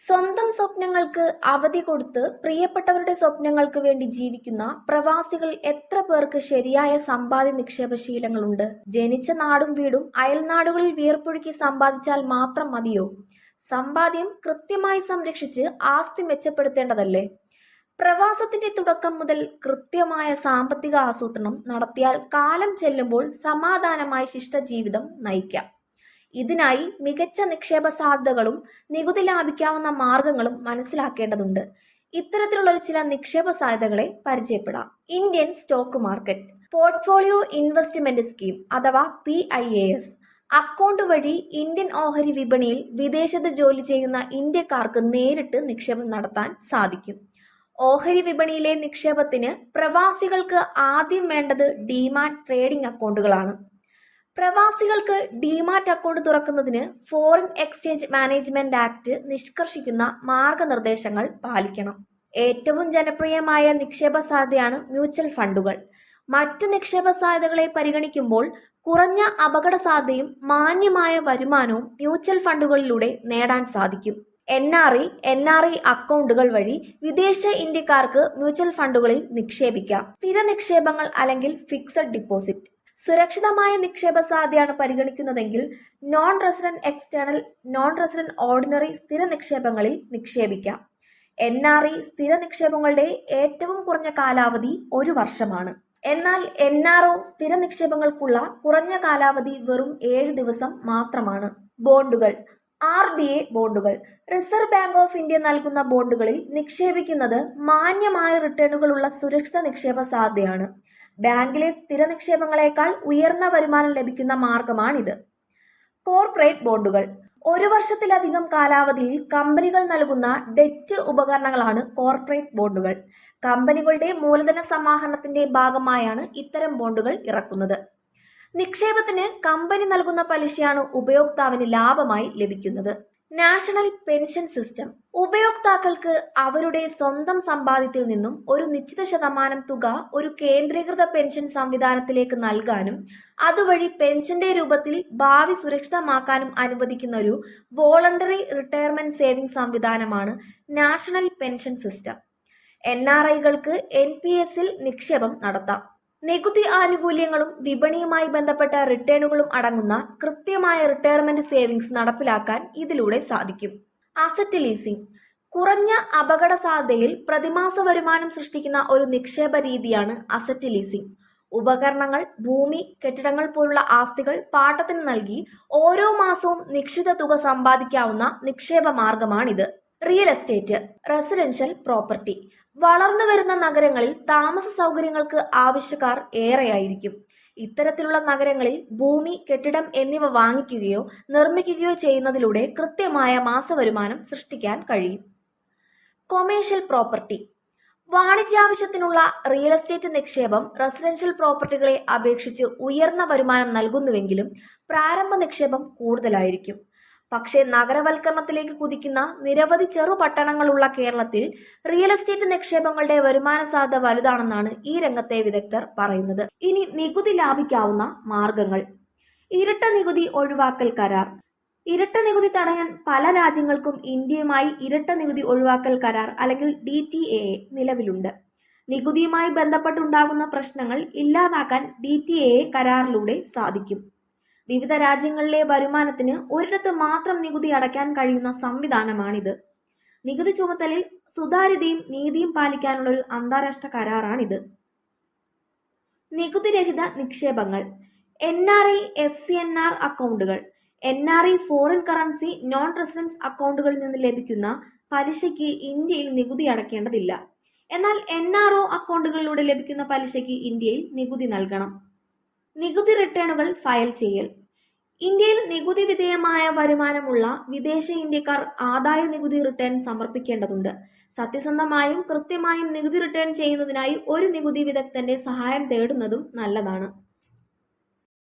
സ്വന്തം സ്വപ്നങ്ങൾക്ക് അവധി കൊടുത്ത് പ്രിയപ്പെട്ടവരുടെ സ്വപ്നങ്ങൾക്ക് വേണ്ടി ജീവിക്കുന്ന പ്രവാസികൾ എത്ര പേർക്ക് ശരിയായ സമ്പാദ്യ നിക്ഷേപ ശീലങ്ങളുണ്ട്? ജനിച്ച നാടും വീടും അയൽനാടുകളിൽ വിയർപ്പൊഴുക്കി സമ്പാദിച്ചാൽ മാത്രം മതിയോ? സമ്പാദ്യം കൃത്യമായി സംരക്ഷിച്ച് ആസ്തി മെച്ചപ്പെടുത്തേണ്ടതല്ലേ? പ്രവാസത്തിന്റെ തുടക്കം മുതൽ കൃത്യമായ സാമ്പത്തിക ആസൂത്രണം നടത്തിയാൽ കാലം ചെല്ലുമ്പോൾ സമാധാനമായി ശിഷ്ടജീവിതം നയിക്കാം. ഇതിനായി മികച്ച നിക്ഷേപ സാധ്യതകളും നികുതി ലാഭിക്കാവുന്ന മാർഗങ്ങളും മനസ്സിലാക്കേണ്ടതുണ്ട്. ഇത്തരത്തിലുള്ള ചില നിക്ഷേപ സാധ്യതകളെ പരിചയപ്പെടാം. Indian stock market, portfolio investment scheme അഥവാ PIAS. അക്കൗണ്ട് വഴി ഇന്ത്യൻ ഓഹരി വിപണിയിൽ വിദേശത്ത് ജോലി ചെയ്യുന്ന ഇന്ത്യക്കാർക്ക് നേരിട്ട് നിക്ഷേപം നടത്താൻ സാധിക്കും. ഓഹരി വിപണിയിലെ നിക്ഷേപത്തിന് പ്രവാസികൾക്ക് ആദ്യം വേണ്ടത് ഡിമാറ്റ് ട്രേഡിംഗ് അക്കൗണ്ടുകളാണ്. പ്രവാസികൾക്ക് ഡിമാറ്റ് അക്കൗണ്ട് തുറക്കുന്നതിന് ഫോറിൻ എക്സ്ചേഞ്ച് മാനേജ്മെന്റ് ആക്ട് നിഷ്കർഷിക്കുന്ന മാർഗനിർദ്ദേശങ്ങൾ പാലിക്കണം. ഏറ്റവും ജനപ്രിയമായ നിക്ഷേപ സാധ്യതയാണ് മ്യൂച്വൽ ഫണ്ടുകൾ. മറ്റ് നിക്ഷേപ സാധ്യതകളെ പരിഗണിക്കുമ്പോൾ കുറഞ്ഞ അപകട സാധ്യതയും മാന്യമായ വരുമാനവും മ്യൂച്വൽ ഫണ്ടുകളിലൂടെ നേടാൻ സാധിക്കും. NRI അക്കൗണ്ടുകൾ വഴി വിദേശ ഇന്ത്യക്കാർക്ക് മ്യൂച്വൽ ഫണ്ടുകളിൽ നിക്ഷേപിക്കാം. സ്ഥിര നിക്ഷേപങ്ങൾ അല്ലെങ്കിൽ ഫിക്സഡ് ഡിപ്പോസിറ്റ്. സുരക്ഷിതമായ നിക്ഷേപ സാധ്യതയാണ് പരിഗണിക്കുന്നതെങ്കിൽ നോൺ റെസിഡന്റ് ഓർഡിനറി സ്ഥിര നിക്ഷേപങ്ങളിൽ നിക്ഷേപിക്കാം. NRI സ്ഥിര നിക്ഷേപങ്ങളുടെ ഏറ്റവും കുറഞ്ഞ കാലാവധി 1 വർഷമാണ്. എന്നാൽ NRO സ്ഥിര നിക്ഷേപങ്ങൾക്കുള്ള കുറഞ്ഞ കാലാവധി വെറും 7 ദിവസം മാത്രമാണ്. ബോണ്ടുകൾ, RBA ബോണ്ടുകൾ. റിസർവ് ബാങ്ക് ഓഫ് ഇന്ത്യ നൽകുന്ന ബോണ്ടുകളിൽ നിക്ഷേപിക്കുന്നത് മാന്യമായ റിട്ടേണുകളുള്ള സുരക്ഷിത നിക്ഷേപ സാധ്യതയാണ്. ബാങ്കിലെ സ്ഥിര നിക്ഷേപങ്ങളെക്കാൾ ഉയർന്ന വരുമാനം ലഭിക്കുന്ന മാർഗമാണിത്. കോർപ്പറേറ്റ് ബോണ്ടുകൾ. 1 വർഷത്തിലധികം കാലാവധിയിൽ കമ്പനികൾ നൽകുന്ന ഡെറ്റ് ഉപകരണങ്ങളാണ് കോർപ്പറേറ്റ് ബോണ്ടുകൾ. കമ്പനികളുടെ മൂലധന സമാഹരണത്തിന്റെ ഭാഗമായാണ് ഇത്തരം ബോണ്ടുകൾ ഇറക്കുന്നത്. നിക്ഷേപത്തിന് കമ്പനി നൽകുന്ന പലിശയാണ് ഉപയോക്താവിന് ലാഭമായി ലഭിക്കുന്നത്. National pension system. ഉപയോക്താക്കൾക്ക് അവരുടെ സ്വന്തം സമ്പാദ്യത്തിൽ നിന്നും ഒരു നിശ്ചിത ശതമാനം തുക ഒരു കേന്ദ്രീകൃത പെൻഷൻ സംവിധാനത്തിലേക്ക് നൽകാനും അതുവഴി പെൻഷന്റെ രൂപത്തിൽ ഭാവി സുരക്ഷിതമാക്കാനും അനുവദിക്കുന്ന ഒരു വോളണ്ടറി റിട്ടയർമെന്റ് സേവിംഗ് സംവിധാനമാണ് നാഷണൽ പെൻഷൻ സിസ്റ്റം. NRIകൾക്ക് NPSൽ നിക്ഷേപം നടത്താം. നികുതി ആനുകൂല്യങ്ങളും വിപണിയുമായി ബന്ധപ്പെട്ട റിട്ടേണുകളും അടങ്ങുന്ന കൃത്യമായ റിട്ടയർമെന്റ് സേവിങ്സ് നടപ്പിലാക്കാൻ ഇതിലൂടെ സാധിക്കും. Asset leasing. കുറഞ്ഞ അപകട സാധ്യതയിൽ പ്രതിമാസ വരുമാനം സൃഷ്ടിക്കുന്ന ഒരു നിക്ഷേപ രീതിയാണ് അസറ്റ് ലീസിംഗ്. ഉപകരണങ്ങൾ, ഭൂമി, കെട്ടിടങ്ങൾ പോലുള്ള ആസ്തികൾ പാട്ടത്തിന് നൽകി ഓരോ മാസവും നിശ്ചിത തുക സമ്പാദിക്കാവുന്ന നിക്ഷേപ മാർഗമാണിത്. Real estate, residential property. വളർന്നു വരുന്ന നഗരങ്ങളിൽ താമസ സൗകര്യങ്ങൾക്ക് ആവശ്യക്കാർ ഏറെയായിരിക്കും. ഇത്തരത്തിലുള്ള നഗരങ്ങളിൽ ഭൂമി, കെട്ടിടം എന്നിവ വാങ്ങിക്കുകയോ നിർമ്മിക്കുകയോ ചെയ്യുന്നതിലൂടെ കൃത്യമായ മാസവരുമാനം സൃഷ്ടിക്കാൻ കഴിയും. Commercial property. വാണിജ്യാവശ്യത്തിനുള്ള റിയൽ എസ്റ്റേറ്റ് നിക്ഷേപം റെസിഡൻഷ്യൽ പ്രോപ്പർട്ടികളെ അപേക്ഷിച്ച് ഉയർന്ന വരുമാനം നൽകുന്നുവെങ്കിലും പ്രാരംഭ നിക്ഷേപം കൂടുതലായിരിക്കും. പക്ഷേ നഗരവൽക്കരണത്തിലേക്ക് കുതിക്കുന്ന നിരവധി ചെറുപട്ടണങ്ങളുള്ള കേരളത്തിൽ റിയൽ എസ്റ്റേറ്റ് നിക്ഷേപങ്ങളുടെ വരുമാന സാധ്യത വലുതാണെന്നാണ് ഈ രംഗത്തെ വിദഗ്ധർ പറയുന്നത്. ഇനി നികുതി ലാഭിക്കാവുന്ന മാർഗങ്ങൾ. ഇരട്ട നികുതി ഒഴിവാക്കൽ കരാർ. ഇരട്ട നികുതി തടയാൻ പല രാജ്യങ്ങൾക്കും ഇന്ത്യയുമായി ഇരട്ട നികുതി ഒഴിവാക്കൽ കരാർ അല്ലെങ്കിൽ DTAA നിലവിലുണ്ട്. നികുതിയുമായി ബന്ധപ്പെട്ടുണ്ടാകുന്ന പ്രശ്നങ്ങൾ ഇല്ലാതാക്കാൻ DTAA കരാറിലൂടെ സാധിക്കും. വിവിധ രാജ്യങ്ങളിലെ വരുമാനത്തിന് ഒരിടത്ത് മാത്രം നികുതി അടയ്ക്കാൻ കഴിയുന്ന സംവിധാനമാണിത്. നികുതി ചുമത്തലിൽ സുതാര്യതയും നീതിയും പാലിക്കാനുള്ള ഒരു അന്താരാഷ്ട്ര കരാറാണിത്. നികുതിരഹിത നിക്ഷേപങ്ങൾ. NRI FCNR അക്കൗണ്ടുകൾ. NRI foreign currency non residence അക്കൗണ്ടുകളിൽ നിന്ന് ലഭിക്കുന്ന പലിശയ്ക്ക് ഇന്ത്യയിൽ നികുതി അടയ്ക്കേണ്ടതില്ല. എന്നാൽ NRO അക്കൗണ്ടുകളിലൂടെ ലഭിക്കുന്ന പലിശയ്ക്ക് ഇന്ത്യയിൽ നികുതി നൽകണം. നികുതി റിട്ടേണുകൾ ഫയൽ ചെയ്യൽ. ഇന്ത്യയിൽ നികുതി വിധേയമായ വരുമാനമുള്ള വിദേശ ഇന്ത്യക്കാർ ആദായ നികുതി റിട്ടേൺ സമർപ്പിക്കേണ്ടതുണ്ട്. സത്യസന്ധമായും കൃത്യമായും നികുതി റിട്ടേൺ ചെയ്യുന്നതിനായി ഒരു നികുതി വിദഗ്ധന്റെ സഹായം തേടുന്നതും നല്ലതാണ്.